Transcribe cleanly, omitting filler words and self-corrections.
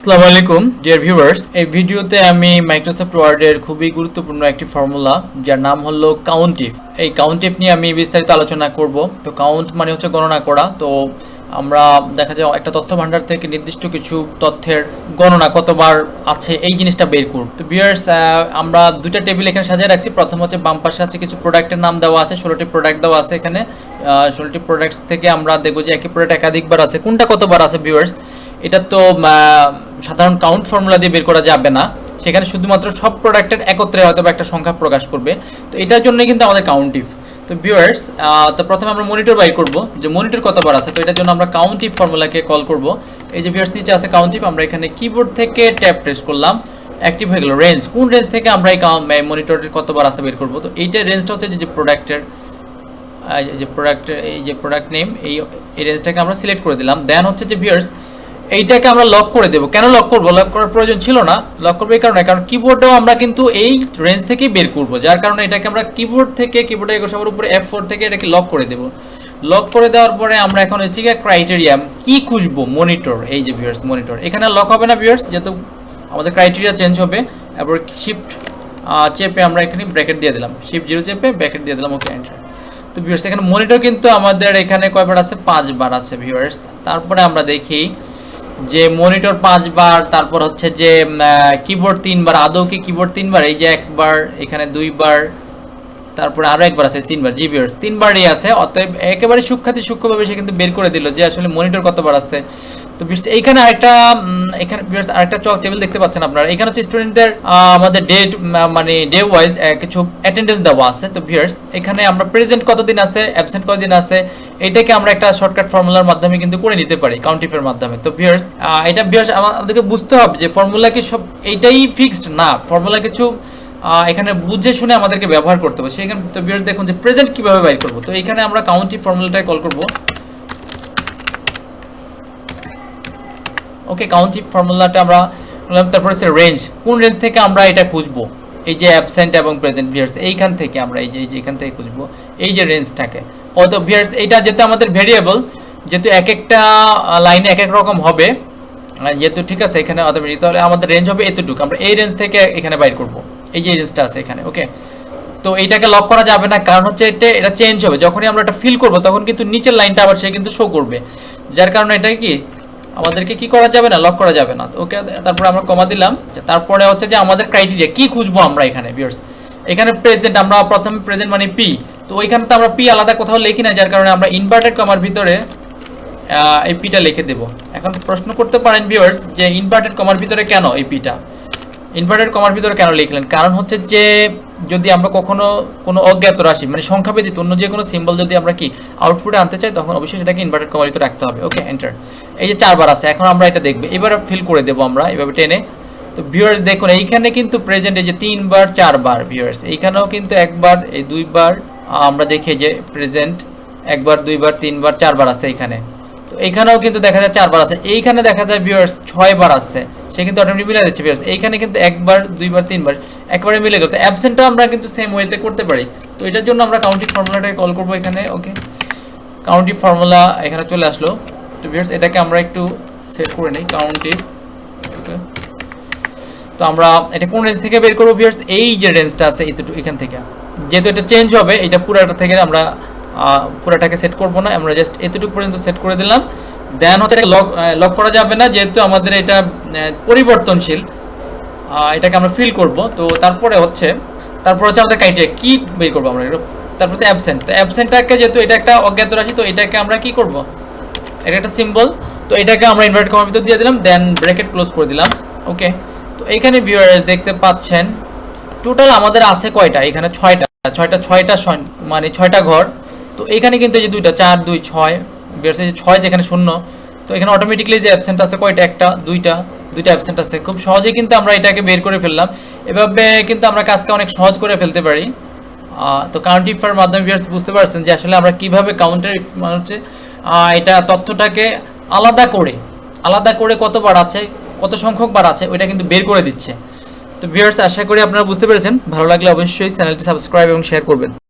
আসসালামু আলাইকুম dear viewers, এই ভিডিওতে আমি মাইক্রোসফট ওয়ার্ডের খুবই গুরুত্বপূর্ণ একটি ফর্মুলা যার নাম হলো কাউন্টিফ। এই কাউন্টিফ নিয়ে আমি বিস্তারিত আলোচনা করব। তো কাউন্ট মানে হচ্ছে গণনা করা। তো আমরা দেখা যায় একটা তথ্য ভান্ডার থেকে নির্দিষ্ট কিছু তথ্যের গণনা কতবার আছে এই জিনিসটা বের করব। তো ভিউয়ার্স, আমরা দুইটা টেবিল এখানে সাজিয়ে রাখছি। প্রথম হচ্ছে বাম পাশে আছে কিছু প্রোডাক্টের নাম দেওয়া আছে, 16টি প্রোডাক্ট দেওয়া আছে এখানে। 16টি প্রোডাক্টস থেকে আমরা দেখবো যে একই প্রোডাক্ট একাধিকবার আছে, কোনটা কতবার আছে ভিউয়ার্স এটা তো সাধারণ কাউন্ট ফর্মুলা দিয়ে বের করা যাবে না। সেখানে শুধুমাত্র সব প্রোডাক্টের একত্রে হয়তো একটা সংখ্যা প্রকাশ করবে। তো এটার জন্যই কিন্তু আমাদের কাউন্টিফ। তো ভিউয়ার্স, তো প্রথমে আমরা মনিটর বাইর করব যে মনিটর কতবার আছে। তো এটার জন্য আমরা কাউন্টিফ ফর্মুলাকে কল করব। এই যে ভিউয়ার্স নিচে আছে কাউন্টিফ, আমরা এখানে কিবোর্ড থেকে ট্যাব প্রেস করলাম, অ্যাক্টিভ হয়ে গেল। রেঞ্জ, কোন রেঞ্জ থেকে আমরা এই মনিটরের কতবার আছে বের করব। তো এইটার রেঞ্জটা হচ্ছে যে প্রোডাক্টের এই যে প্রোডাক্ট নেম, এই রেঞ্জটাকে আমরা সিলেক্ট করে দিলাম। দেন হচ্ছে যে ভিউয়ার্স এইটাকে আমরা লক করে দেবো। কেন লক করবো? লক করার প্রয়োজন ছিল না। লক করবো এই কারণে, কারণ কিবোর্ডেও আমরা কিন্তু এই রেঞ্জ থেকেই বের করবো, যার কারণে এটাকে আমরা কিবোর্ডের সবার উপরে F4 থেকে এটাকে লক করে দেবো। লক করে দেওয়ার পরে আমরা এখন এসে ক্রাইটেরিয়া কি খুঁজবো, মনিটর। এই যে ভিউয়ার্স মনিটর, এখানে লক হবে না ভিউয়ার্স, যেহেতু আমাদের ক্রাইটেরিয়া চেঞ্জ হবে। এবার শিফট চেপে আমরা এখানে ব্র্যাকেট দিয়ে দিলাম, শিফট 0 চেপে ব্র্যাকেট দিয়ে দিলাম, ওকে এন্টার। তো ভিউয়ার্স এখানে মনিটর কিন্তু আমাদের এখানে কয়বার আছে? 5 বার আছে ভিউয়ার্স। তারপরে আমরা দেখি যে মনিটর 5 বার, তারপর হচ্ছে যে কিবোর্ড 3 বার। আদৌ কি কিবোর্ড 3 বার? এই যে একবার, এখানে 2 বার, তারপরে আরো একবার আছে 3 বার। জি ভিউয়ার্স 3 বারই আছে। অতএব একেবারে সূক্ষ্মভাবে সে কিন্তু বের করে দিল যে আসলে মনিটর কতবার আছে। তো এইখানে আরেকটা চক টেবিল দেখতে পাচ্ছেন আপনারা। এখানে হচ্ছে স্টুডেন্টদের আমাদের ডেট মানে ডে ওয়াইজ কিছু অ্যাটেন্ডেন্স দেওয়া আছে। তো ভিউয়ার্স এখানে আমরা প্রেজেন্ট কতদিন আছে, অ্যাবসেন্ট কতদিন আছে, এটাকে আমরা একটা শর্টকাট ফর্মুলার মাধ্যমে কিন্তু করে নিতে পারি, কাউন্টিফের মাধ্যমে। তো ভিউয়ার্স এটা ভিউয়ার্স আমাদেরকে বুঝতে হবে যে ফর্মুলা কি সব এইটাই ফিক্সড না, ফর্মুলা কিছু এখানে বুঝে শুনে আমাদেরকে ব্যবহার করতে হবে। সেখানে তো ভিউয়ার্স দেখুন যে প্রেজেন্ট কিভাবে বাইর করব। তো এখানে আমরা কাউন্টিফ ফর্মুলাটাকে কল করব। ওকে, কাউন্টিফ ফর্মুলাটা আমরা তারপর হচ্ছে রেঞ্জ, কোন রেঞ্জ থেকে আমরা এটা খুঁজবো। এই যে অ্যাবসেন্ট এবং প্রেজেন্ট ভিউয়ার্স এইখান থেকে আমরা এই যে এখান থেকে খুঁজবো এই যে রেঞ্জটাকে। তো ভিউয়ার্স এটা যেহেতু আমাদের ভেরিয়েবল, যেহেতু এক একটা লাইনে এক এক রকম হবে, যেহেতু ঠিক আছে এখানে তাহলে আমাদের রেঞ্জ হবে এতটুকু। আমরা এই রেঞ্জ থেকে এখানে বাইর করব, এই যে রেঞ্জটা আছে এখানে। ওকে, তো এইটাকে লক করা যাবে না, কারণ হচ্ছে এটা চেঞ্জ হবে। যখনই আমরা এটা ফিল করব তখন কিন্তু নিচের লাইনটা আবার সে কিন্তু শো করবে, যার কারণে এটা কি আমাদেরকে কি করা যাবে না, লক করা যাবে না। ওকে, তারপরে আমরা কমা দিলাম। তারপরে হচ্ছে যে আমাদের ক্রাইটেরিয়া কি খুঁজবো আমরা এখানে ভিউয়ার্স। এখানে প্রেজেন্ট, আমরা প্রথমে প্রেজেন্ট মানে পি। তো ওইখানে তো আমরা পি আলাদা কোথাও লিখি না, যার কারণে আমরা ইনভার্টেড কমার ভিতরে এই পিটা লিখে দেব। এখন প্রশ্ন করতে পারেন ভিউয়ার্স যে ইনভার্টেড কমার ভিতরে কেন এই পিটা, ইনভার্টেড কমার ভিতরে কেন লিখলেন? কারণ হচ্ছে যে যদি আমরা কখনো কোনো অজ্ঞাত রাশি মানে সংখ্যা ব্যতীত অন্য যে কোনো সিম্বল যদি আমরা কি আউটপুটে আনতে চাই, তখন অবশ্যই সেটাকে ইনভার্টেড কমার ভিতরে রাখতে হবে। ওকে এন্টার। এই যে 4 বার আছে, এখন আমরা এটা দেখব। এবার ফিল করে দেবো আমরা এভাবে টেনে। তো ভিউয়ার্স দেখুন এইখানে কিন্তু প্রেজেন্ট এই যে 3 বার 4 বার ভিউয়ার্স, এইখানেও কিন্তু একবার, এই 2 বার। আমরা দেখি যে প্রেজেন্ট একবার, 2 বার, 3 বার, 4 বার আছে এখানে। তো এইখানেও কিন্তু দেখা যায় 4 বার আছে। এইখানে দেখা যায় ভিউয়ার্স 6 বার আছে, সে কিন্তু অটোমেটিক মিলে যাচ্ছে ভিউয়ার্স। এইখানে কিন্তু একবার, 2 বার, 3 বার একবারে মিলে গেল। তো অ্যাবসেন্টও আমরা কিন্তু সেম ওয়েতে করতে পারি। তো এটার জন্য আমরা কাউন্টিং ফর্মুলাটাকে কল করব এখানে। ওকে, কাউন্টিং ফর্মুলা এখানে চলে আসলো। তো ভিউয়ার্স এটাকে আমরা একটু সেট করে নেই, কাউন্টিং। ওকে, তো আমরা এটা কোন রেঞ্জ থেকে বের করব ভিউয়ার্স? এই যে রেঞ্জটা আছে এইটুকু, এখান থেকে। যেহেতু এটা চেঞ্জ হবে, এটা পুরোটা থেকে আমরা পুরোটাকে সেট করব না, আমরা জাস্ট এতটুকু পর্যন্ত সেট করে দিলাম। দেন হচ্ছে লক করা যাবে না, যেহেতু আমাদের এটা পরিবর্তনশীল, এটাকে আমরা ফিল করব। তো তারপরে হচ্ছে আমাদের ক্রাইটেরিয়া কি বের করব আমরা। তারপর হচ্ছে অ্যাবসেন্ট। তো অ্যাবসেন্টটাকে যেহেতু এটা একটা অজ্ঞাত রাশি, তো এটাকে আমরা কি করব, এটা একটা সিম্বল। তো এটাকে আমরা ইনভার্টেড কমার ভিতর দিয়ে দিলাম, দেন ব্র্যাকেট ক্লোজ করে দিলাম। ওকে, তো এইখানে ভিউয়ার্স দেখতে পাচ্ছেন টোটাল আমাদের আছে কয়টা? এখানে 6টা মানে 6টা ঘর। তো এখানে কিন্তু এই যে 2টা 4 2 6 ভিউয়ার্স, এই যে 6 যেখানে 0। তো এখানে অটোমেটিক্যালি যে অ্যাবসেন্ট আছে কয়টা? একটা, দুইটা অ্যাবসেন্ট আছে। খুব সহজেই কিন্তু আমরা এটাকে বের করে ফেললাম। এভাবে কিন্তু আমরা কাজকে অনেক সহজ করে ফেলতে পারি। তো কাউন্টিফার মাধ্যমে ভিউয়ার্স বুঝতে পারছেন যে আসলে আমরা কিভাবে কাউন্টার মানে হচ্ছে এটা তথ্যটাকে আলাদা করে কতবার আছে, কত সংখ্যক বার আছে ওইটা কিন্তু বের করে দিচ্ছে। তো ভিউয়ার্স আশা করি আপনারা বুঝতে পেরেছেন। ভালো লাগলে অবশ্যই চ্যানেলটি সাবস্ক্রাইব এবং শেয়ার করবেন।